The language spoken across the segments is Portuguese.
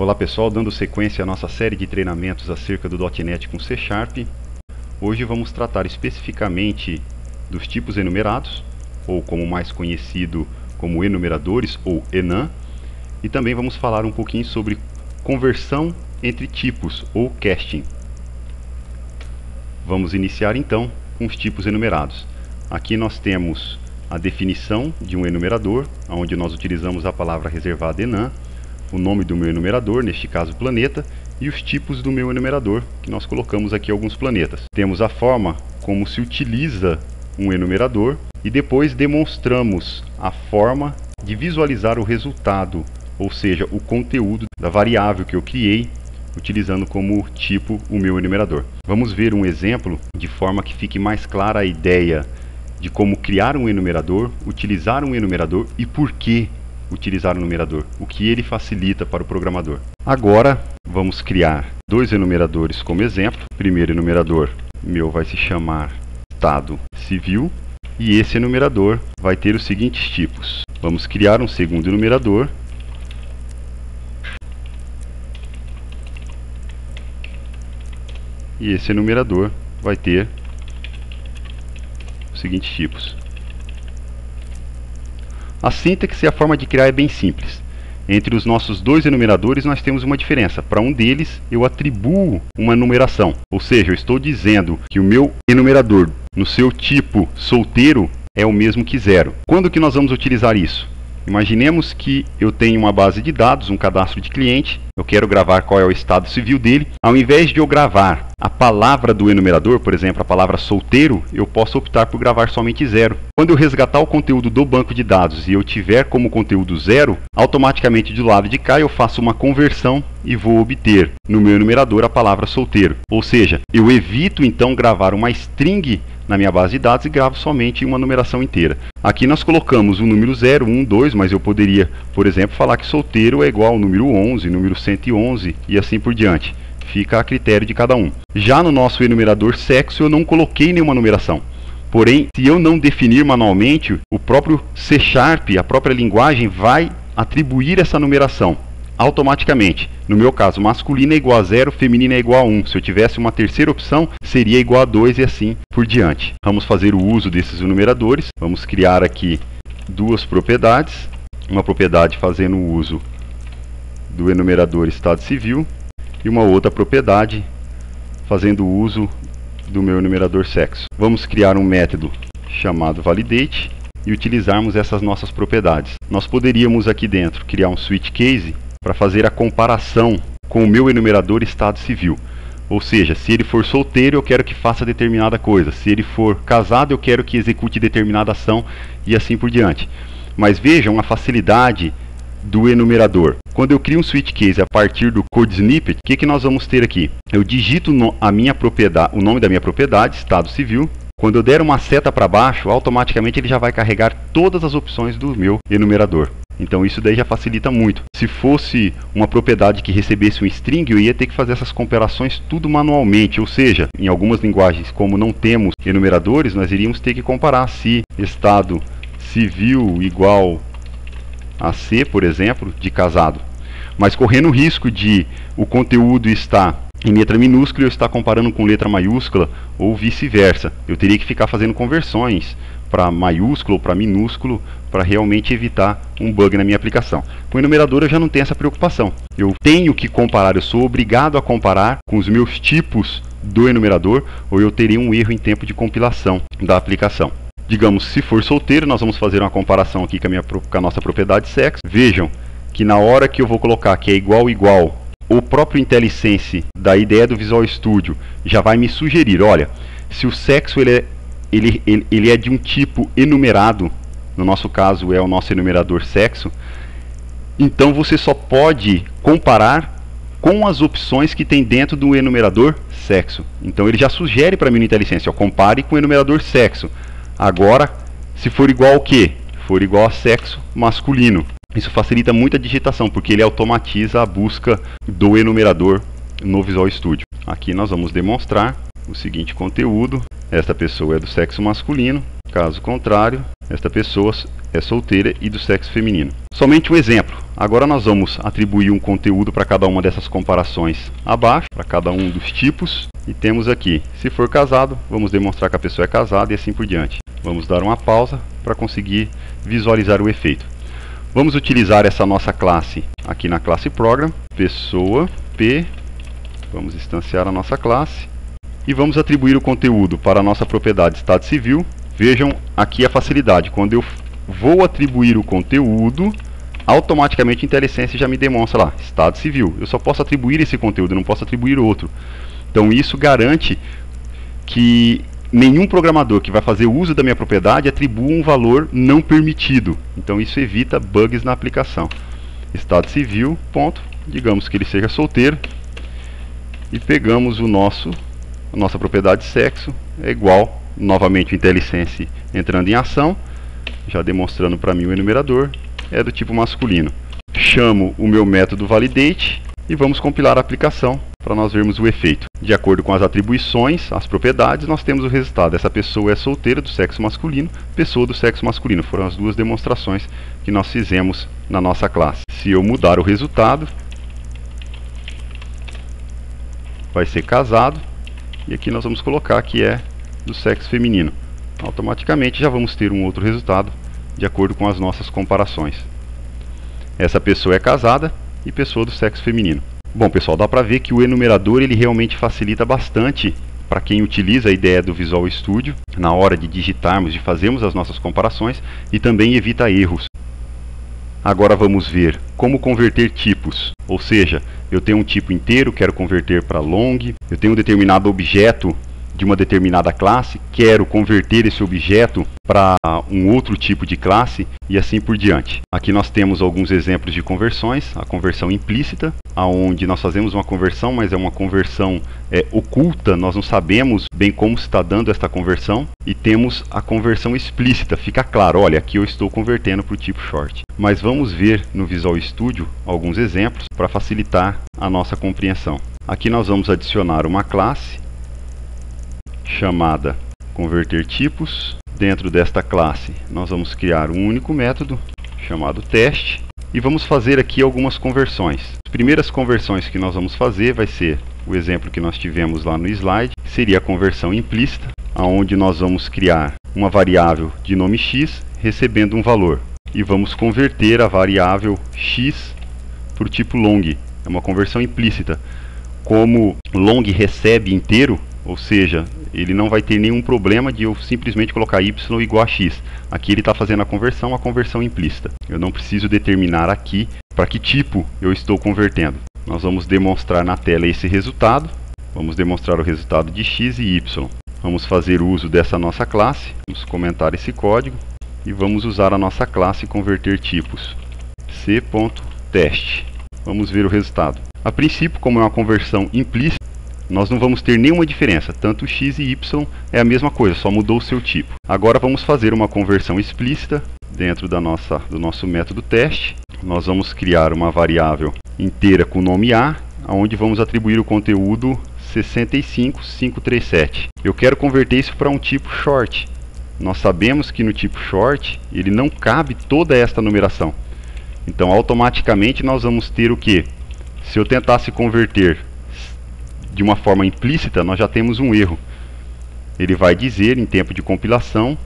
Olá pessoal, dando sequência à nossa série de treinamentos acerca do .NET com C#. Hoje vamos tratar especificamente dos tipos enumerados, ou como mais conhecido como enumeradores ou enum, e também vamos falar um pouquinho sobre conversão entre tipos ou casting. Vamos iniciar então com os tipos enumerados. Aqui nós temos a definição de um enumerador, onde nós utilizamos a palavra reservada enum, o nome do meu enumerador, neste caso planeta, e os tipos do meu enumerador, que nós colocamos aqui alguns planetas. Temos a forma como se utiliza um enumerador e depois demonstramos a forma de visualizar o resultado, ou seja, o conteúdo da variável que eu criei, utilizando como tipo o meu enumerador. Vamos ver um exemplo de forma que fique mais clara a ideia de como criar um enumerador, utilizar um enumerador e por que utilizar o numerador, o que ele facilita para o programador. Agora vamos criar dois enumeradores como exemplo. O primeiro enumerador meu vai se chamar estado civil e esse enumerador vai ter os seguintes tipos. Vamos criar um segundo enumerador e esse enumerador vai ter os seguintes tipos. A sintaxe e a forma de criar é bem simples. Entre os nossos dois enumeradores nós temos uma diferença. Para um deles eu atribuo uma numeração, ou seja, eu estou dizendo que o meu enumerador no seu tipo solteiro é o mesmo que 0. Quando que nós vamos utilizar isso? Imaginemos que eu tenho uma base de dados, um cadastro de cliente, eu quero gravar qual é o estado civil dele. Ao invés de eu gravar a palavra do enumerador, por exemplo, a palavra solteiro, eu posso optar por gravar somente 0. Quando eu resgatar o conteúdo do banco de dados e eu tiver como conteúdo 0, automaticamente do lado de cá eu faço uma conversão e vou obter no meu enumerador a palavra solteiro. Ou seja, eu evito então gravar uma string na minha base de dados e gravo somente uma numeração inteira. Aqui nós colocamos o número 0, 1, 2, mas eu poderia, por exemplo, falar que solteiro é igual ao número 11, número 111 e assim por diante. Fica a critério de cada um. Já no nosso enumerador sexo eu não coloquei nenhuma numeração. Porém, se eu não definir manualmente, o próprio C#, a própria linguagem, vai atribuir essa numeração automaticamente. No meu caso, masculino é igual a 0, feminino é igual a 1. Se eu tivesse uma terceira opção, seria igual a 2 e assim por diante. Vamos fazer o uso desses enumeradores. Vamos criar aqui duas propriedades. Uma propriedade fazendo o uso do enumerador estado civil e uma outra propriedade fazendo o uso do meu enumerador sexo. Vamos criar um método chamado validate e utilizarmos essas nossas propriedades. Nós poderíamos aqui dentro criar um switch case para fazer a comparação com o meu enumerador estado civil. Ou seja, se ele for solteiro, eu quero que faça determinada coisa. Se ele for casado, eu quero que execute determinada ação e assim por diante. Mas vejam a facilidade do enumerador. Quando eu crio um switch case a partir do code snippet, o que nós vamos ter aqui? Eu digito a minha propriedade, o nome da minha propriedade, estado civil. Quando eu der uma seta para baixo, automaticamente ele já vai carregar todas as opções do meu enumerador. Então isso daí já facilita muito. Se fosse uma propriedade que recebesse um string, eu ia ter que fazer essas comparações tudo manualmente. Ou seja, em algumas linguagens, como não temos enumeradores, nós iríamos ter que comparar se estado civil igual a C, por exemplo, de casado. Mas correndo o risco de o conteúdo estar em letra minúscula e eu estar comparando com letra maiúscula ou vice-versa. Eu teria que ficar fazendo conversões para maiúsculo ou para minúsculo para realmente evitar um bug na minha aplicação. Com o enumerador eu já não tenho essa preocupação. Eu tenho que comparar, eu sou obrigado a comparar com os meus tipos do enumerador ou eu teria um erro em tempo de compilação da aplicação. Digamos, se for solteiro, nós vamos fazer uma comparação aqui com a nossa propriedade sexo. Vejam que na hora que eu vou colocar que é igual, o próprio IntelliSense da ideia do Visual Studio já vai me sugerir, olha, se o sexo ele é de um tipo enumerado, no nosso caso é o nosso enumerador sexo, então você só pode comparar com as opções que tem dentro do enumerador sexo. Então ele já sugere para mim no IntelliSense, ó, compare com o enumerador sexo. Agora, se for igual ao quê? For igual a sexo masculino. Isso facilita muito a digitação, porque ele automatiza a busca do enumerador no Visual Studio. Aqui nós vamos demonstrar o seguinte conteúdo. Esta pessoa é do sexo masculino Caso contrário, esta pessoa é solteira e do sexo feminino. Somente um exemplo. Agora nós vamos atribuir um conteúdo para cada uma dessas comparações abaixo, para cada um dos tipos. E temos aqui, se for casado, vamos demonstrar que a pessoa é casada e assim por diante. Vamos dar uma pausa para conseguir visualizar o efeito. Vamos utilizar essa nossa classe aqui na classe Program, pessoa P. Vamos instanciar a nossa classe e vamos atribuir o conteúdo para a nossa propriedade Estado Civil. Vejam aqui a facilidade. Quando eu vou atribuir o conteúdo, automaticamente o IntelliSense já me demonstra lá, Estado Civil. Eu só posso atribuir esse conteúdo, não posso atribuir outro. Então isso garante que nenhum programador que vai fazer uso da minha propriedade atribua um valor não permitido. Então isso evita bugs na aplicação. Estado Civil, ponto. Digamos que ele seja solteiro. E pegamos a nossa propriedade sexo, é igual, novamente o IntelliSense entrando em ação, já demonstrando para mim o enumerador, é do tipo masculino. Chamo o meu método validate e vamos compilar a aplicação para nós vermos o efeito. De acordo com as atribuições, as propriedades, nós temos o resultado. Essa pessoa é solteira do sexo masculino, pessoa do sexo masculino. Foram as duas demonstrações que nós fizemos na nossa classe. Se eu mudar o resultado, vai ser casado, e aqui nós vamos colocar que é do sexo feminino. Automaticamente já vamos ter um outro resultado de acordo com as nossas comparações. Essa pessoa é casada e pessoa do sexo feminino. Bom, pessoal, dá para ver que o enumerador ele realmente facilita bastante para quem utiliza a ideia do Visual Studio na hora de digitarmos, de fazermos as nossas comparações, e também evita erros. Agora vamos ver como converter tipos, ou seja, eu tenho um tipo inteiro, quero converter para long, eu tenho um determinado objeto de uma determinada classe, quero converter esse objeto para um outro tipo de classe e assim por diante. Aqui nós temos alguns exemplos de conversões, a conversão implícita, onde nós fazemos uma conversão, mas é uma conversão oculta, nós não sabemos bem como se está dando esta conversão, e temos a conversão explícita, fica claro, olha, aqui eu estou convertendo para o tipo short. Mas vamos ver no Visual Studio alguns exemplos para facilitar a nossa compreensão. Aqui nós vamos adicionar uma classe chamada converter tipos. Dentro desta classe nós vamos criar um único método chamado teste e vamos fazer aqui algumas conversões. As primeiras conversões que nós vamos fazer vai ser o exemplo que nós tivemos lá no slide, que seria a conversão implícita, onde nós vamos criar uma variável de nome x recebendo um valor e vamos converter a variável x para o tipo long. É uma conversão implícita. Como long recebe inteiro, ou seja, ele não vai ter nenhum problema de eu simplesmente colocar y igual a x. Aqui ele está fazendo a conversão implícita. Eu não preciso determinar aqui para que tipo eu estou convertendo. Nós vamos demonstrar na tela esse resultado. Vamos demonstrar o resultado de x e y. Vamos fazer uso dessa nossa classe. Vamos comentar esse código. E vamos usar a nossa classe converter tipos. c.teste. Vamos ver o resultado. A princípio, como é uma conversão implícita, nós não vamos ter nenhuma diferença, tanto x e y é a mesma coisa, só mudou o seu tipo. Agora vamos fazer uma conversão explícita dentro do nosso método teste. Nós vamos criar uma variável inteira com o nome A, onde vamos atribuir o conteúdo 65537. Eu quero converter isso para um tipo short. Nós sabemos que no tipo short ele não cabe toda esta numeração. Então automaticamente nós vamos ter o que? Se eu tentasse converter de uma forma implícita, nós já temos um erro. Ele vai dizer em tempo de compilação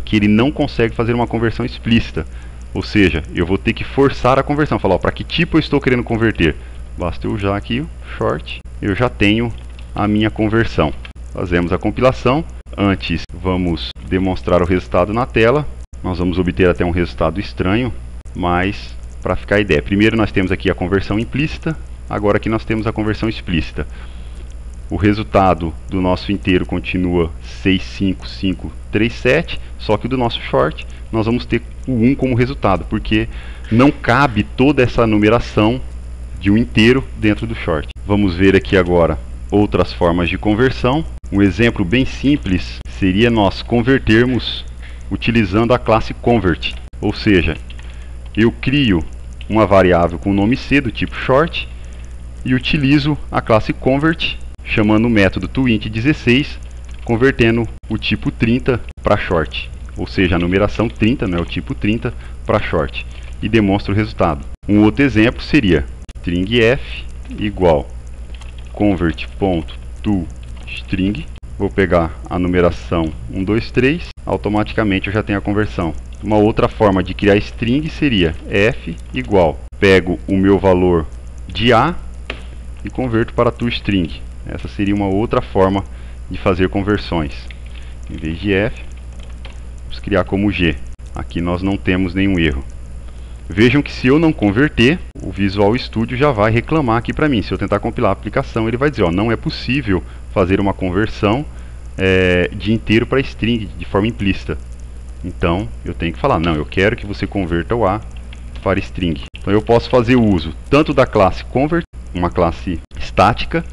que ele não consegue fazer uma conversão explícita. Ou seja, eu vou ter que forçar a conversão. Falar, para que tipo eu estou querendo converter? Basta eu usar aqui o short, eu já tenho a minha conversão. Fazemos a compilação. Antes vamos demonstrar o resultado na tela. Nós vamos obter até um resultado estranho, mas para ficar a ideia. Primeiro nós temos aqui a conversão implícita. Agora aqui nós temos a conversão explícita. O resultado do nosso inteiro continua 65537, só que do nosso short nós vamos ter o 1 como resultado, porque não cabe toda essa numeração de um inteiro dentro do short. Vamos ver aqui agora outras formas de conversão. Um exemplo bem simples seria nós convertermos utilizando a classe convert. Ou seja, eu crio uma variável com o nome C do tipo short e utilizo a classe convert, chamando o método toInt16 convertendo o tipo 30 para short, ou seja, a numeração 30, né, o tipo 30 para short, e demonstro o resultado. Um outro exemplo seria string f igual convert.toString. Vou pegar a numeração 1, 2, 3, automaticamente eu já tenho a conversão. Uma outra forma de criar string seria f igual, pego o meu valor de A e converto para toString. Essa seria uma outra forma de fazer conversões. Em vez de f, vamos criar como g. Aqui nós não temos nenhum erro. Vejam que se eu não converter, o Visual Studio já vai reclamar aqui para mim. Se eu tentar compilar a aplicação, ele vai dizer, ó, não é possível fazer uma conversão de inteiro para string de forma implícita. Então, eu tenho que falar, não, eu quero que você converta o A para string. Então, eu posso fazer o uso tanto da classe convert, uma classe estática,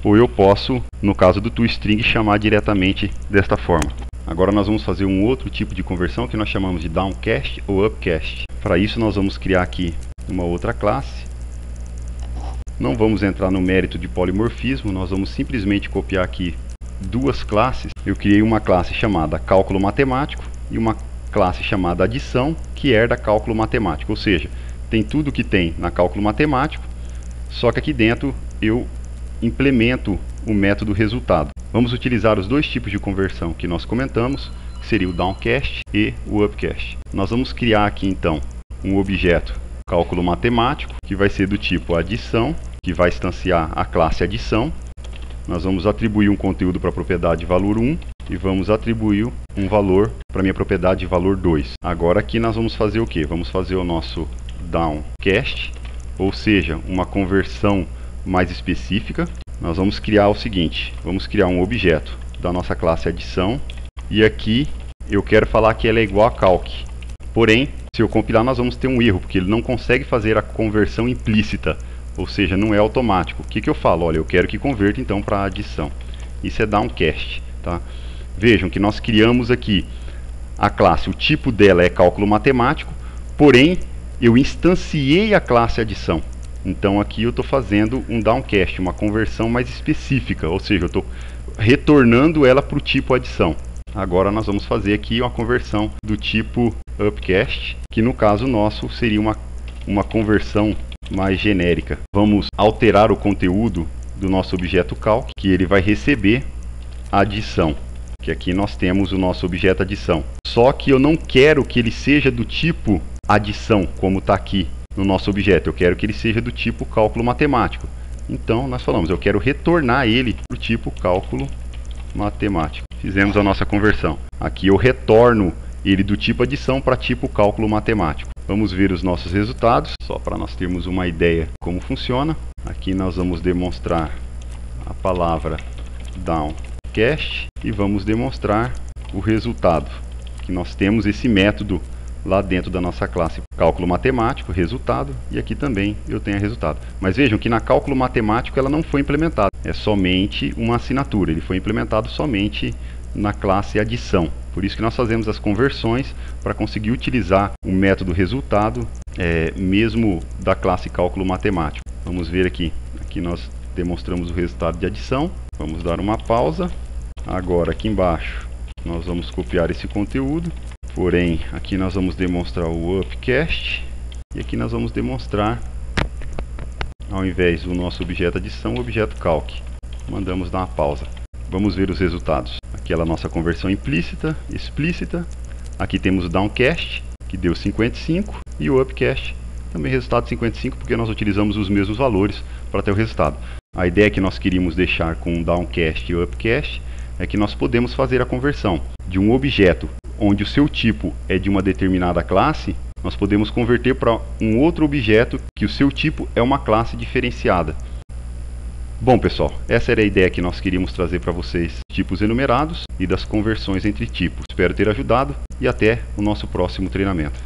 ou eu posso, no caso do toString, chamar diretamente desta forma. Agora nós vamos fazer um outro tipo de conversão que nós chamamos de downcast ou upcast. Para isso nós vamos criar aqui uma outra classe. Não vamos entrar no mérito de polimorfismo, nós vamos simplesmente copiar aqui duas classes. Eu criei uma classe chamada cálculo matemático e uma classe chamada adição, que herda cálculo matemático. Ou seja, tem tudo que tem na cálculo matemático, só que aqui dentro eu implemento o método resultado. Vamos utilizar os dois tipos de conversão que nós comentamos, que seria o downcast e o upcast. Nós vamos criar aqui então um objeto cálculo matemático, que vai ser do tipo adição, que vai instanciar a classe adição. Nós vamos atribuir um conteúdo para a propriedade valor 1 e vamos atribuir um valor para a minha propriedade valor 2. Agora aqui nós vamos fazer o que? Vamos fazer o nosso downcast, ou seja, uma conversão mais específica. Nós vamos criar o seguinte, vamos criar um objeto da nossa classe adição, e aqui eu quero falar que ela é igual a calc. Porém, se eu compilar nós vamos ter um erro, porque ele não consegue fazer a conversão implícita, ou seja, não é automático. O que que eu falo? Olha, eu quero que converta então para adição. Isso é downcast, tá? Vejam que nós criamos aqui a classe, o tipo dela é cálculo matemático, porém eu instanciei a classe adição. Então aqui eu estou fazendo um downcast, uma conversão mais específica, ou seja, eu estou retornando ela para o tipo adição. Agora nós vamos fazer aqui uma conversão do tipo upcast, que no caso nosso seria uma conversão mais genérica. Vamos alterar o conteúdo do nosso objeto calc, que ele vai receber a adição, que aqui nós temos o nosso objeto adição. Só que eu não quero que ele seja do tipo adição, como está aqui no nosso objeto. Eu quero que ele seja do tipo cálculo matemático. Então nós falamos, eu quero retornar ele para o tipo cálculo matemático. Fizemos a nossa conversão. Aqui eu retorno ele do tipo adição para tipo cálculo matemático. Vamos ver os nossos resultados, só para nós termos uma ideia como funciona. Aqui nós vamos demonstrar a palavra downcast e vamos demonstrar o resultado, que nós temos esse método lá dentro da nossa classe cálculo matemático, resultado, e aqui também eu tenho resultado. Mas vejam que na cálculo matemático ela não foi implementada, é somente uma assinatura, ele foi implementado somente na classe adição. Por isso que nós fazemos as conversões para conseguir utilizar o método resultado mesmo da classe cálculo matemático. Vamos ver aqui, aqui nós demonstramos o resultado de adição. Vamos dar uma pausa. Agora aqui embaixo nós vamos copiar esse conteúdo. Porém, aqui nós vamos demonstrar o upcast e aqui nós vamos demonstrar, ao invés do nosso objeto adição, o objeto calc. Mandamos dar uma pausa. Vamos ver os resultados. Aquela nossa conversão implícita, explícita. Aqui temos o downcast, que deu 55, e o upcast, também resultado 55, porque nós utilizamos os mesmos valores para ter o resultado. A ideia que nós queríamos deixar com o downcast e o upcast é que nós podemos fazer a conversão de um objeto onde o seu tipo é de uma determinada classe, nós podemos converter para um outro objeto que o seu tipo é uma classe diferenciada. Bom pessoal, essa era a ideia que nós queríamos trazer para vocês, tipos enumerados e das conversões entre tipos. Espero ter ajudado e até o nosso próximo treinamento.